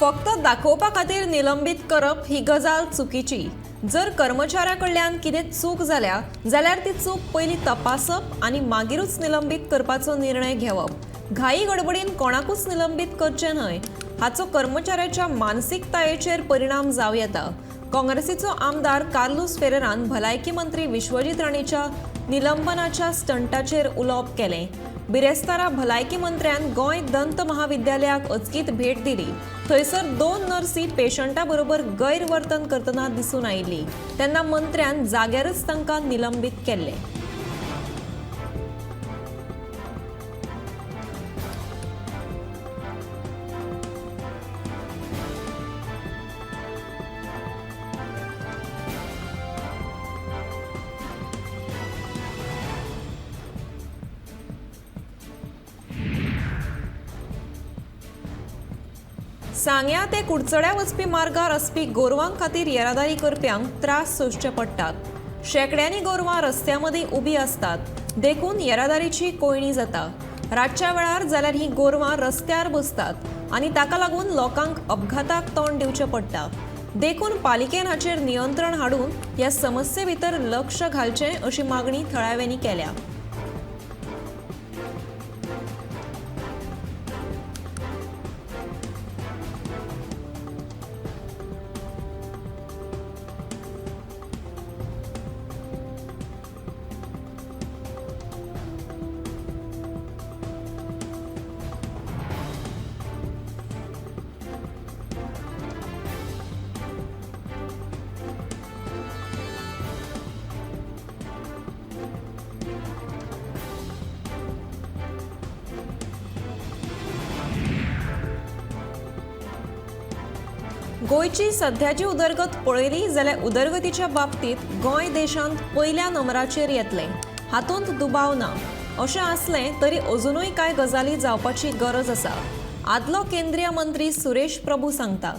फक्त दाखोवपा खातीर निलंबित करप ही गजाल चुकीची। जर कर्मचाऱ्याकडल्यान कितें चूक जाल्यार ती चूक पयलीं तपासप आनी मागीरूच निलंबित करपाचो निर्णय घेवप। घाई गडबडीन कोणाकूच निलंबित करचें न्हय, हाचो कर्मचाऱ्याच्या मानसिकतायेचेर परिणाम जावं येता। काँग्रेसीचो आमदार कार्लोस फेरेरान भलायकी मंत्री विश्वजीत राणेच्या निलंबनाच्या स्टंटाचेर उलोवप केलें। बिरेस्तारा भलायकी मंत्र्यान गोंय दंत महाविद्यालयाक अचकीत भेट दिली। थंयसर 2 नर्सी पेशंटा बरोबर गैरवर्तन करतना दिसून आयिल्ली, तेन्ना मंत्र्यान जाग्यारच तांकां निलंबित केल्ले। सांग्या ते कुडचड्या वचपी मार्गार आसपी गोरवां खातीर येरादारी करप्यांक त्रास सोंसचे पडटात। शेकड्यांनी गोरवां रस्त्या मदीं उबीं आसतात, देखून येरादारीची कोयणी जाता। रातच्या वेळार जाल्यार ही गोरवां रस्त्यार बसतात आनी ताका लागून लोकांक अपघाताक तोंड दिवचें पडटा। देखून पालिकेन हाचेर नियंत्रण हाडून ह्या समस्ये भितर लक्ष घालचें अशी मागणी थळाव्यांनी केल्या। गोंयची सध्याची उदरगत पळयली जाल्यार उदरगतीच्या बाबतींत गोंय देशांत पयल्या नंबराचेर येतलें, हातूंत दुबाव ना। अशें आसलें तरी अजुनूय कांय गजाली जावपाची गरज आसा। आदलो केंद्रीय मंत्री सुरेश प्रभू सांगता,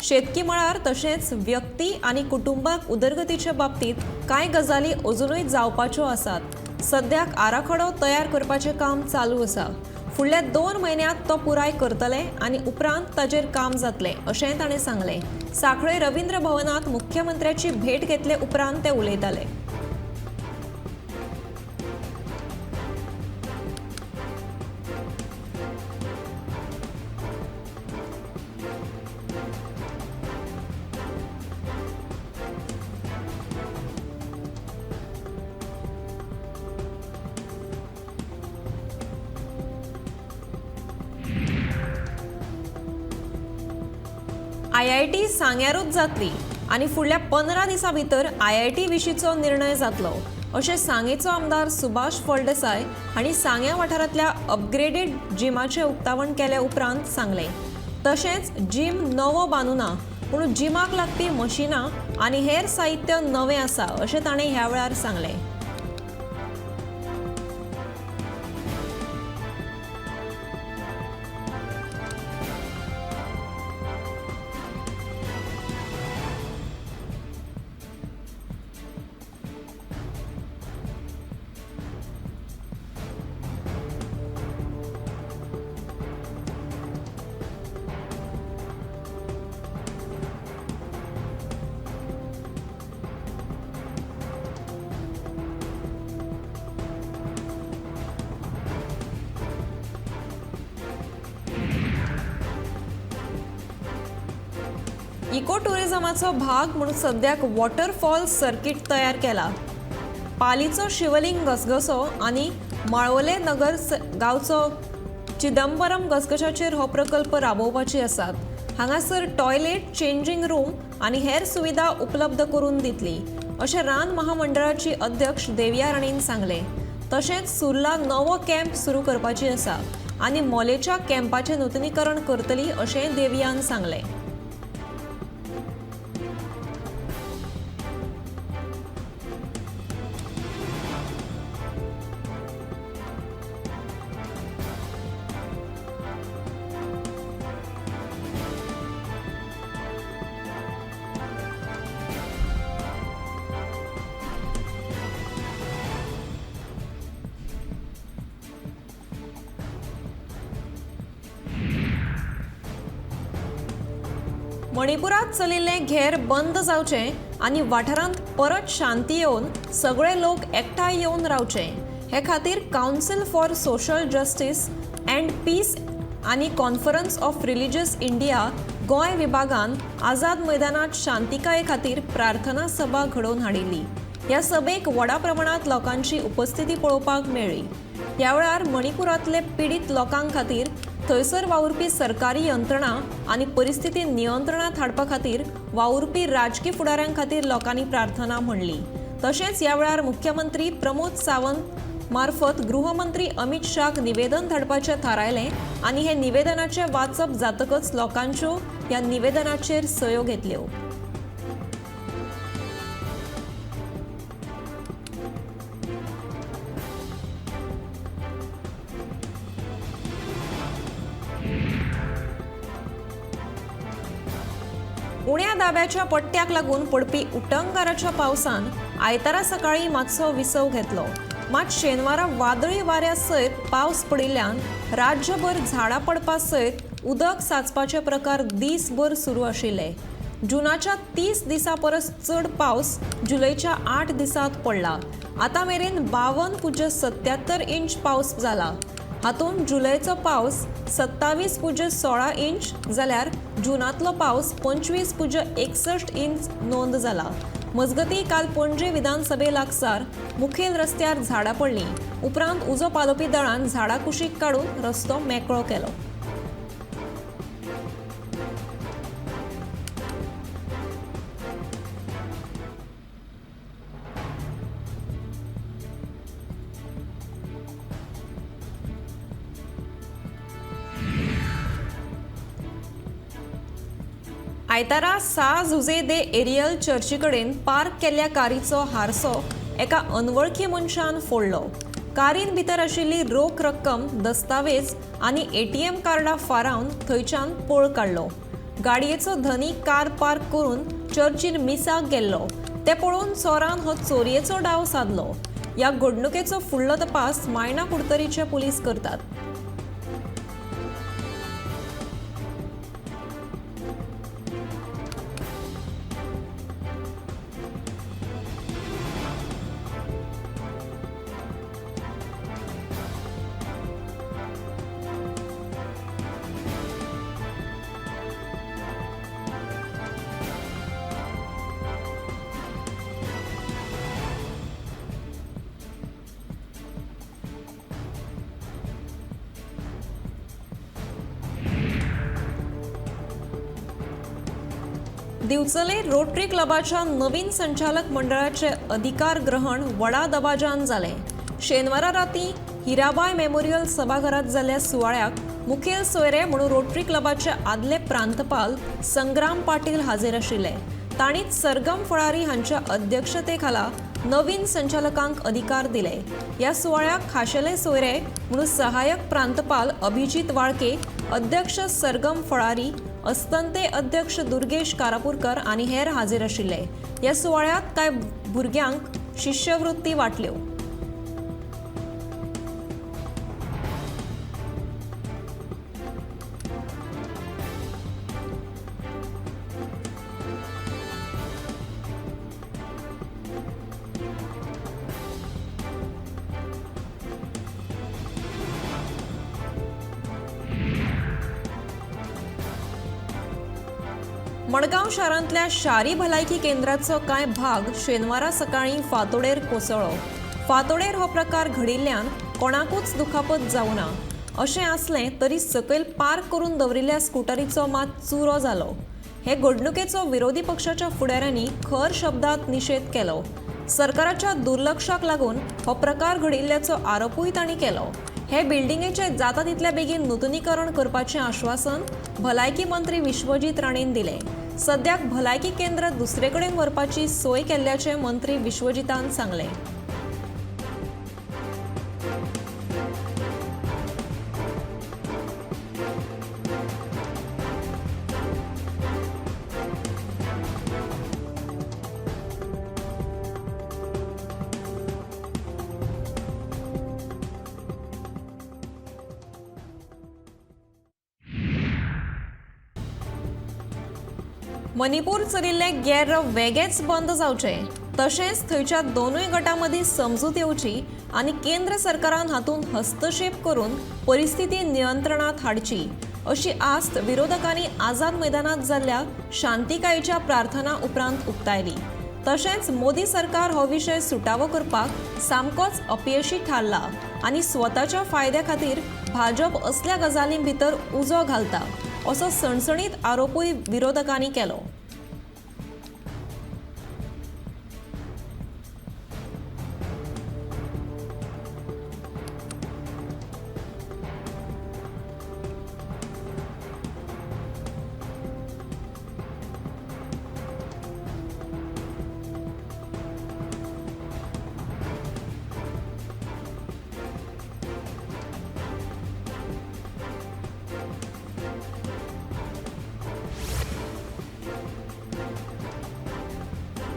शेतकी मळार तशेंच व्यक्ती आनी कुटुंबाक उदरगतीच्या बाबतींत कांय गजाली अजुनूय जावपाच्यो आसात। सद्याक आराखडो तयार करपाचें काम चालू आसा। फुडल्या 2 म्हयन्यांत तो पुराय करतले आनी उपरांत ताचेर काम जातलें अशेंय ताणें सांगलें। सांखळे रवींद्र भवनांत मुख्यमंत्र्याची भेट घेतले उपरांत ते उलयताले। IIT सांग्यारूच जातली आनी फुडल्या 15 दिसां भितर IIT विशींचो निर्णय जातलो, अशें सांगेचो आमदार सुभाष फळदेसाय हांणी सांग्या वाठारांतल्या अपग्रेडेड जिमाचें उक्तावण केल्या उपरांत सांगलें। तशेंच जिम नवो बांदूना, पूण जिमाक लागपी मशिनां आनी हेर साहित्य नवें आसा अशें ताणें ह्या वेळार सांगलें। इको टुरिझमाचो भाग म्हणून सद्याक वॉटरफॉल सर्किट तयार केला। पालीचो शिवलिंग घसघसो आनी माळवले नगर गांवचो चिदंबरम घसघशाचेर हो प्रकल्प राबोवपाचे आसात। हांगासर टॉयलेट, चेंजिंग रूम आनी हेर सुविधा उपलब्ध करून दितली, अशें रान महामंडळाची अध्यक्ष देविया राणेन सांगलें। तशेंच सुर्ला नवो कॅम्प सुरू करपाची आसा आनी मोलेच्या कॅम्पाचें नूतनीकरण करतली अशेंय देवियान सांगलें। मणिपुरात चलिल्ले घेर बंद जावचे आनी वाठारांत परत शांती येवन सगळे लोक एकठांय येवन रावचे हे खातीर council for social justice and peace आनी conference of religious India Goa विभागान आझाद मैदानात शांतिकाये खातीर प्रार्थना सभा घडोवन हाडिल्ली. ह्या सभेक व्हडा प्रमाणात लोकांची उपस्थिती पळोवपाक मेळ्ळी. ह्या वेळार मणिपुरांतले पीडित लोकां खातीर थंयसर वावुरपी सरकारी यंत्रणा आनी परिस्थिती नियंत्रणांत हाडपा खातीर वावुरपी राजकी फुडाऱ्यां खातीर लोकांनी प्रार्थना म्हणली. तशेंच ह्या वेळार मुख्यमंत्री प्रमोद सावंत मार्फत गृहमंत्री अमित शाहक निवेदन धाडपाचें थारायलें आनी हे निवेदनाचें वाचप जातकच लोकांच्यो ह्या निवेदनाचेर सयो घेतल्यो. उण्या दाब्याच्या पट्ट्याक लागून पडपी उटंगाराच्या पावसान आयतारा सकाळी मातसो विसव घेतलो. मात शेनवारा वादळी वाऱ्या सयत पावस पडिल्ल्यान राज्यभर झाडां पडपा सयत उदक साचपाचे प्रकार दीसभर सुरू आशिल्ले. जुनाच्या 30 दिसां परस चड पावस जुलैच्या 8 दिसांत पडला. आतां मेरेन 52.77 इंच पावस जाला. हातूंत जुलैचो पावस 27.16 इंच जाल्यार जुनांतलो पावस 25.61 इंच नोंद जाला. मजगतीं काल पणजे विधानसभे लागसार मुखेल रस्त्यार झाडां पडलीं. उपरांत उजो पालोवपी दळान झाडां कुशीक काडून रस्तो मेकळो केलो. आयतारा सा झुजे दे एरियल चर्ची कडेन पार्क केल्ल्या कारीचो हारसो एका अनवळखी मनशान फोडलो. कारीन भितर आशिल्ली रोख रक्कम, दस्तावेज आनी ATM कार्डां फारावन थंयच्यान पळ काडलो. गाडयेचो धनी कार पार्क करून चर्चीन मिसाक गेल्लो. ते पळोवन चोरान हो चोरयेचो डाव साधलो. ह्या घडणुकेचो फुडलो तपास मायना कुडतरीचे पुलीस करतात. दिवचले रोटरी क्लबाच्या नवीन संचालक मंडळाचे अधिकार ग्रहण व्हडा दबाजान जालें. शेनवारा रातीं हिराबाय मेमोरियल सभाघरांत जाल्ल्या सुवाळ्याक मुखेल सोयरे म्हणून रोटरी क्लबाचे आदले प्रांतपाल संग्राम पाटील हाजीर आशिल्ले. तांणीच सरगम फळारी हांच्या अध्यक्षते खाला नवीन संचालकांक अधिकार दिले. ह्या सुवाळ्याक खाशेले सोयरे म्हणून सहाय्यक प्रांतपाल अभिजीत वाळके, अध्यक्ष सरगम फळारी, अस्तंते अध्यक्ष दुर्गेश कारापुरकर आनी हेर हाजीर आशिल्ले. ह्या सुवाळ्यात कांय भुरग्यांक शिश्यवृत्ती वाटल्यो. मडगांव शारांतल्या शारी भलायकी केंद्राचो कांय भाग शेनवारा सकाळीं फांतोडेर कोसळ्ळो. फांतोडेर हो प्रकार घडिल्ल्यान कोणाकूच दुखापत जावं ना. अशें आसलें तरी सकयल पार्क करून दवरिल्ल्या स्कुटरीचो मात चुरो जालो. हे घडणुकेचो विरोधी पक्षाच्या फुडाऱ्यांनी खर शब्दांत निशेध केलो. सरकाराच्या दुर्लक्षाक लागून हो प्रकार घडिल्ल्याचो आरोपूय तांणी केलो. हे बिल्डिंगेचे जाता तितल्या बेगीन नूतनीकरण करपाचें आश्वासन भलायकी मंत्री विश्वजीत राणेन दिलें. सद्याक भलायकी केंद्र दुसरे कडेन व्हरपाची सोय केल्ल्याचें मंत्री विश्वजितान सांगलें. मणिपूर चलिल्ले गैर वेगळेच बंद जावचे तशेंच थंयच्या दोनूय गटांमदीं समजूत येवची आनी केंद्र सरकारान हातूंत हस्तक्षेप करून परिस्थिती नियंत्रणात हाडची अशी आस्त विरोधकांनी आझाद मैदानात जाल्ल्या शांतिकायेच्या प्रार्थना उपरांत उक्तायली। तशेंच मोदी सरकार हो विशय सुटावो करपाक सामकोच अपयशी थारला आनी स्वताच्या फायद्या खातीर भाजप असल्या गजालीं भितर उजो घालता असो सणसणीत आरोपूय विरोधकांनी केलो।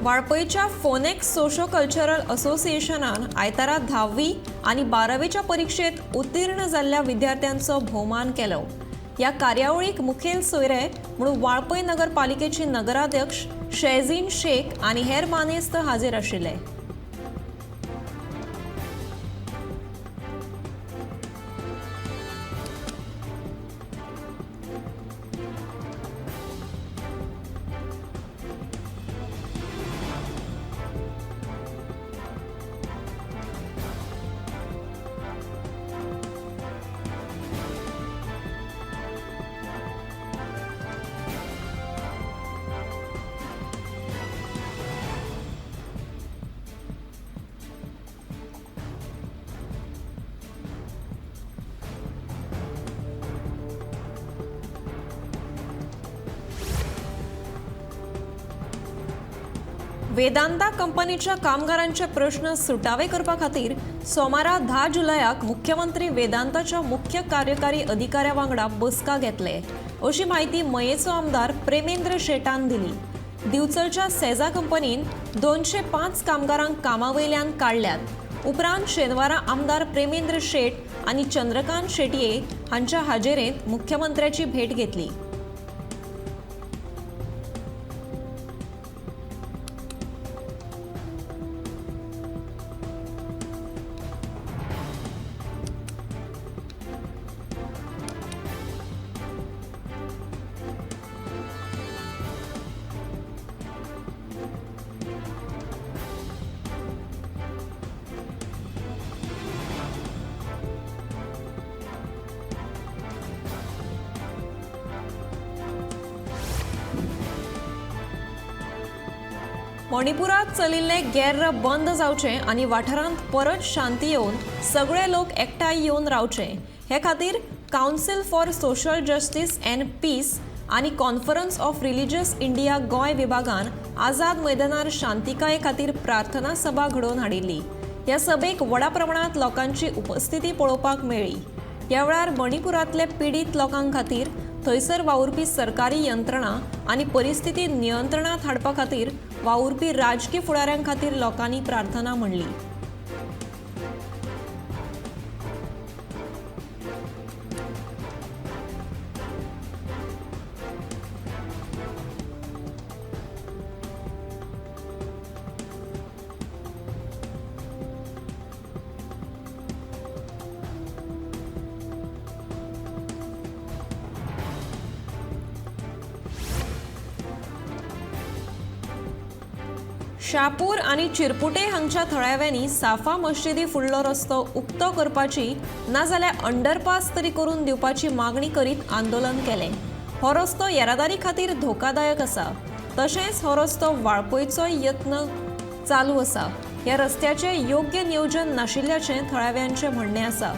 वाळपयच्या फोनेक्स सोशो कल्चरल असोसिएशनान आयतारा 10वी आनी 12वीच्या परीक्षेत उत्तीर्ण जाल्ल्या विद्यार्थ्यांचो भोवमान केलो। ह्या कार्यावळीक मुखेल सोयरे म्हणून वाळपय नगरपालिकेची नगराध्यक्ष शेझीन शेख आनी हेर मानेस्त हाजीर आशिल्ले। वेदांता कंपनीच्या कामगारांचे प्रश्न सुटावे करपा खातीर सोमारा 10 जुलयाक मुख्यमंत्री वेदांताच्या मुख्य कार्यकारी अधिकाऱ्या वांगडा बसका घेतले अशी माहिती मयेचो आमदार प्रेमेंद्र शेटान दिली। दिवचलच्या सेजा कंपनीन 205 कामगारांक कामावयल्यान काडल्यात। उपरांत शेनवारा आमदार प्रेमेंद्र शेट आनी चंद्रकांत शेटये हांच्या हाजेरेंत मुख्यमंत्र्याची भेट घेतली। मणिपुरात चलिल्ले गैर बंद जावचे आनी वाठारांत परत शांती येवन सगळे लोक एकठांय येवन रावचे हे खातीर council for social justice and peace आनी conference of religious India Goa विभागान आझाद मैदानार शांतिकाये खातीर प्रार्थना सभा घडोवन हाडिल्ली। ह्या सभेक व्हडा प्रमाणांत लोकांची उपस्थिती पळोवपाक मेळ्ळी। ह्या वेळार मणिपुरांतले पीडित लोकां खातीर थंयसर वावुरपी सरकारी यंत्रणा आनी परिस्थिती नियंत्रणात हाडपा खातीर वावुरपी राजकी फुडाऱ्यां खातीर लोकांनी प्रार्थना म्हणली। शापूर आनी चिरपुटे हांगच्या थळाव्यांनी साफा मस्जिदी फुडलो रस्तो उक्तो करपाची नाजाल्यार अंडरपास तरी करून दिवपाची मागणी करीत आंदोलन केलें। हो रस्तो येरादारी खातीर धोकादायक आसा। तशेंच हो रस्तो वाळपयचो यत्न चालू आसा। ह्या रस्त्याचे योग्य नियोजन नाशिल्ल्याचें थळाव्यांचें म्हणणें आसा।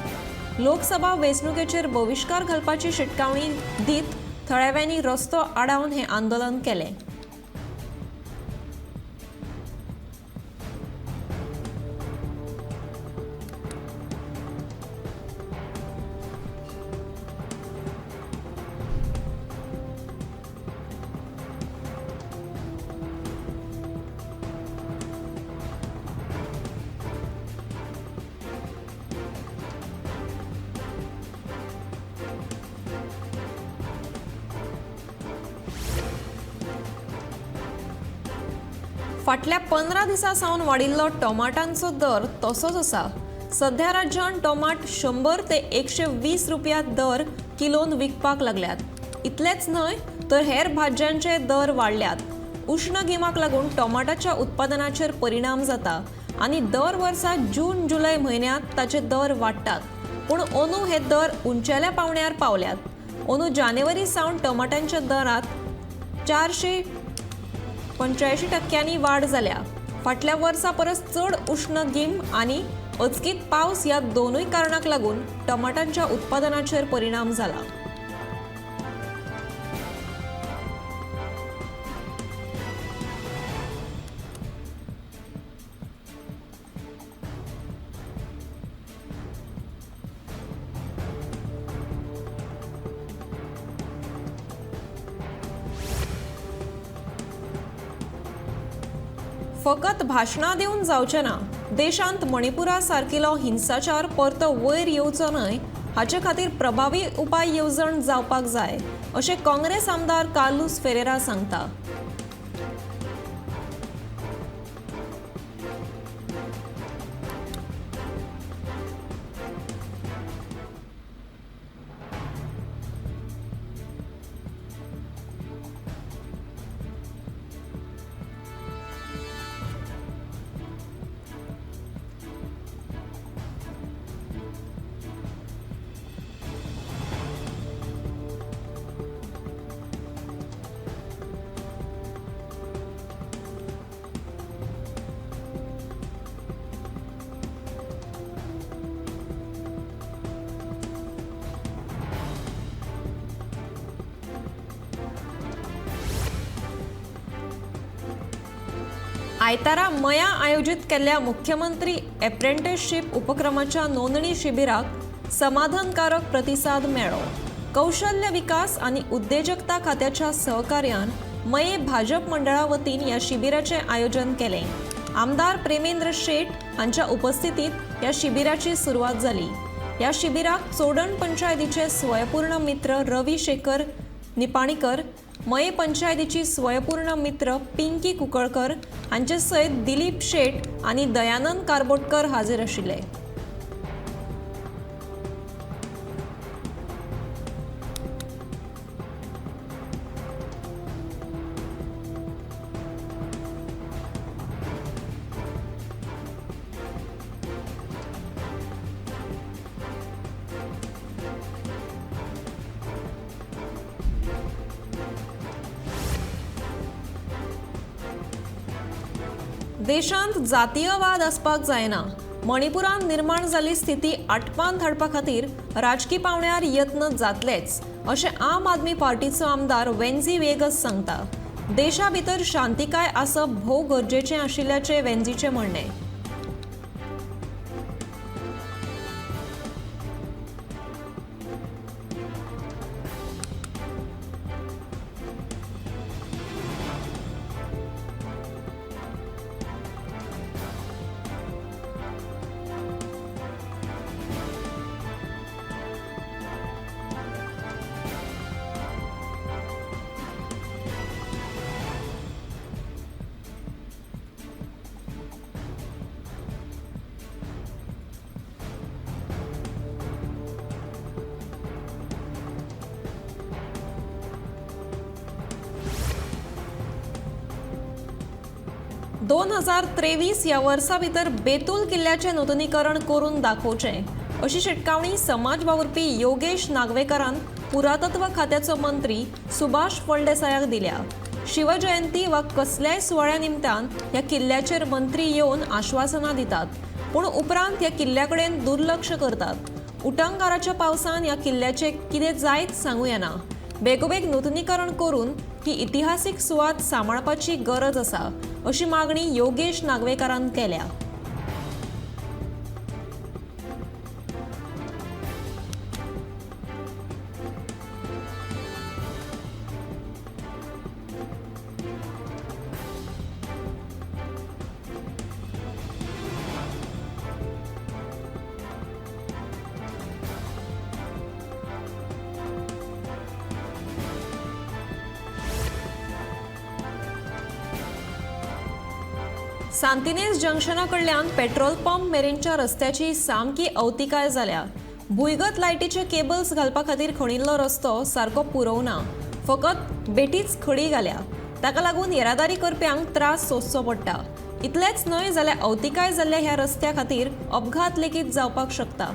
लोकसभा वेंचणुकेचेर बहिष्कार घालपाची शिटकावणी दीत थळाव्यांनी रस्तो आडावन हें आंदोलन केलें। फाटल्या 15 दिसां सावन वाडिल्लो टोमाटांचो दर तसोच आसा. सध्या राज्यांत टोमाट 100 ते 120 रुपया दर किलोन विकपाक लागल्यात. इतलेंच न्हय तर हेर भाज्यांचे दर वाडल्यात. उष्ण गिमाक लागून टोमाटाच्या उत्पादनाचेर परिणाम जाता आनी दर वर्सा जून जुलय म्हयन्यांत ताचे दर वाडटात. पूण अंदू हे दर उंचेल्या पावंड्यार पावल्यात. अंदू जानेवारी सावन टोमाटांच्या दरांत 485% वाड जाल्या. फाटल्या वर्सा परस चड उष्ण गीम आनी अचकीत पावस ह्या दोनूय कारणांक लागून टोमाटांच्या उत्पादनाचेर परिणाम जाला. फकत भाशणां दिवन जावचें ना. देशांत मणिपुरा सारकिलो हिंसाचार परतो वयर येवचो न्हय हाचे खातीर प्रभावी उपाय येवजण जावपाक जाय, अशें काँग्रेस आमदार कार्लोस फेरेरा सांगता. आयतारा मया आयोजीत केल्ल्या मुख्यमंत्री एप्रेंटिसशीप उपक्रमाच्या नोंदणी शिबिराक समाधानकारक प्रतिसाद मेळ्ळो. कौशल्य विकास आनी उद्देजकता खात्याच्या सहकार्यान मये भाजप मंडळा वतीन ह्या शिबिराचें आयोजन केलें. आमदार प्रेमेंद्र शेट हांच्या उपस्थितीत ह्या शिबिराची सुरवात जाली. ह्या शिबिराक चोडण पंचायतीचे स्वयंपूर्ण मित्र रवी शेखर निपाणीकर, मये पंचायतीची स्वयंपूर्ण मित्र पिंकी कुंकळकर हांचे सयत दिलीप शेट आनी दयानंद कारबोटकर हाजीर आशिल्ले. देशांत जातीयवाद आसपाक जायना. मणिपुरांत निर्माण जाल्ली स्थिती आटपांत हाडपा खातीर राजकी पावंड्यार यत्न जातलेच, अशें आम आदमी पार्टीचो आमदार वेन्झी वेगस सांगता. देशा भितर शांतिकाय आसप भोव गरजेचें आशिल्ल्याचें वेन्झीचें म्हणणें. दोन 2023 ह्या वर्सा भितर बेतूल किल्ल्याचें नूतनीकरण करून दाखोवचें, अशी शिटकावणी समाज वावुरपी योगेश नागवेकरान पुरातत्व खात्याचो मंत्री सुभाष फळदेसायाक दिल्या. शिवजयंती वा कसल्याय सुवाळ्या निमतान ह्या किल्ल्याचेर मंत्री येवन आश्वासनां दितात, पूण उपरांत ह्या किल्ल्याकडेन दुर्लक्ष करतात. उटंगाराच्या पावसान ह्या किल्ल्याचें कितें जायत सांगूं येना. बेगोबेग नूतनीकरण करून ही इतिहासीक सुवात सांबाळपाची गरज आसा, अशी मागणी योगेश नागवेकरान केल्या. सांतिनेज जंक्शना कडल्यान पेट्रोल पंप मेरेनच्या रस्त्याची सामकी अवतिकाय जाल्या। भुंयगत लायटीचे केबल्स घालपा खातीर खणिल्लो रस्तो सारको पुरवना, फकत बेटीच खडी घाल्या। ताका लागून येरादारी करप्यांक त्रास सोंसचो पडटा। इतलेंच न्हय जाल्यार अवतिकाय जाल्ल्या ह्या रस्त्या खातीर अपघात लेगीत जावपाक शकता।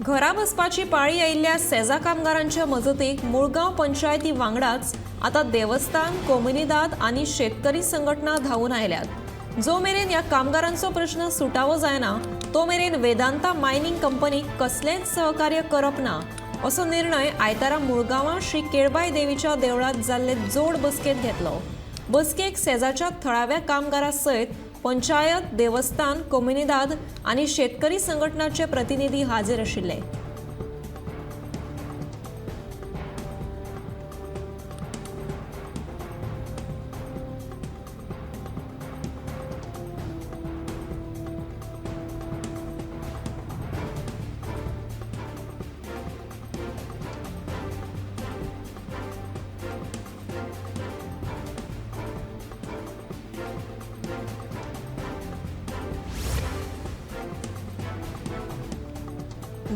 घरा बसपाची पाळी आयिल्ल्या सेजा कामगारांच्या मजतीक मुळगांव पंचायती वांगडाच आता देवस्थान, कोमुनिदाद आनी शेतकरी संघटना धावून आयल्यात। जो मेरेन ह्या कामगारांचो प्रश्न सुटावो जायना तो मेरेन वेदांता मायनिंग कंपनीक कसलेंच सहकार्य करप ना असो निर्णय आयतारा मुळगांवां श्री केळबाई देवीच्या देवळांत जाल्ले जोड बसकेंत घेतलो। बसकेक सेजाच्या थळाव्या कामगारां सयत पंचायत, देवस्थान, कोमुनिदाद आनी शेतकरी संघटनाचे प्रतिनिधी हाजीर आशिल्ले।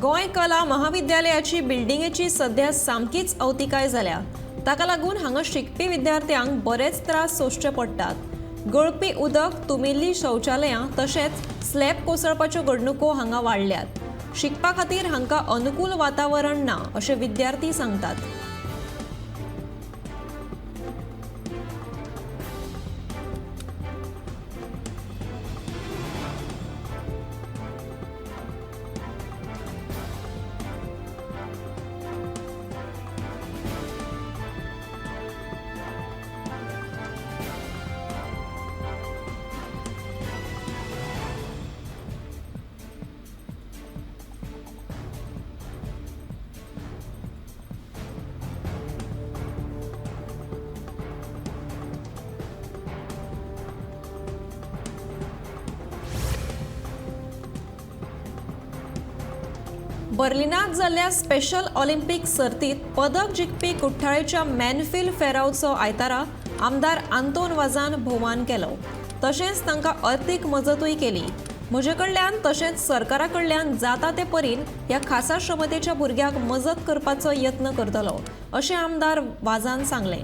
गोंय कला महाविद्यालयाची बिल्डिंगेची सध्या सामकीच अवतिकाय जाल्या। ताका लागून हांगा शिकपी विद्यार्थ्यांक बरेच त्रास सोंसचे पडटात। गळपी उदक, तुमिल्ली शौचालयां तशेंच स्लॅब कोसळपाच्यो घडणुको हांगा वाडल्यात। शिकपा खातीर हांकां अनुकूल वातावरण ना अशें विद्यार्थी सांगतात। बर्लिनात जाल्ल्या स्पेशल ऑलिंपिक सर्तीत पदक जिखपी कुट्टाळेच्या मॅनफिल्ड फेरावचो आयतारा आमदार आंतोन वाझान भोवमान केलो। तशेंच तांकां अर्थीक मजतूय केली। म्हजे कडल्यान तशेंच सरकारा कडल्यान जाता ते परीन ह्या खासा श्रमतेच्या भुरग्याक मजत करपाचो यत्न करतलो अशें आमदार वाझान सांगलें।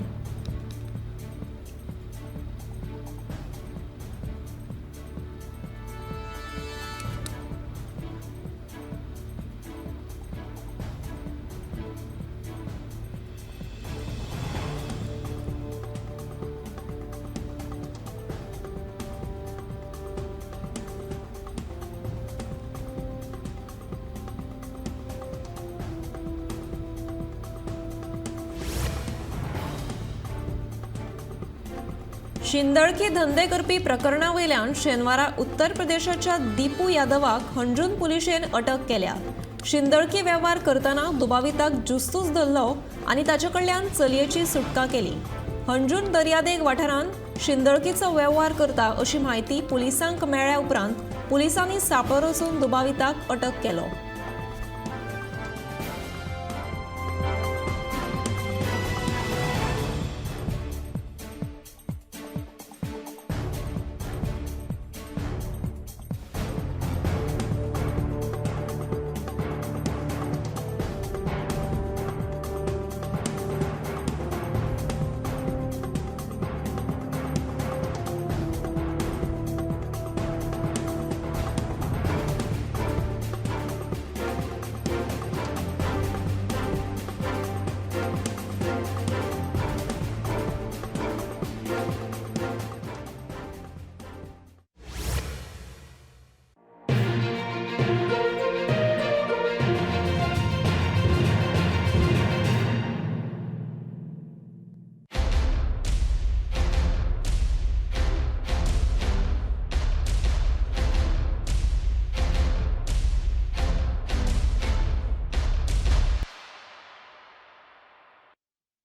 शिंदळकी धंदे करपी प्रकरणा वयल्यान शेनवारा उत्तर प्रदेशाच्या दीपू यादवाक हंजून पुलिशेन अटक केल्या। शिंदळकी वेव्हार करतना दुबाविताक जुस्तूच धरलो आनी ताचे कडल्यान चलयेची सुटका केली। हंजून दर्यादेग वाठारांत शिंदळकीचो वेव्हार करता अशी म्हायती पुलिसांक मेळ्ळ्या उपरांत पुलिसांनी सांपळो रचून दुबाविताक अटक केलो।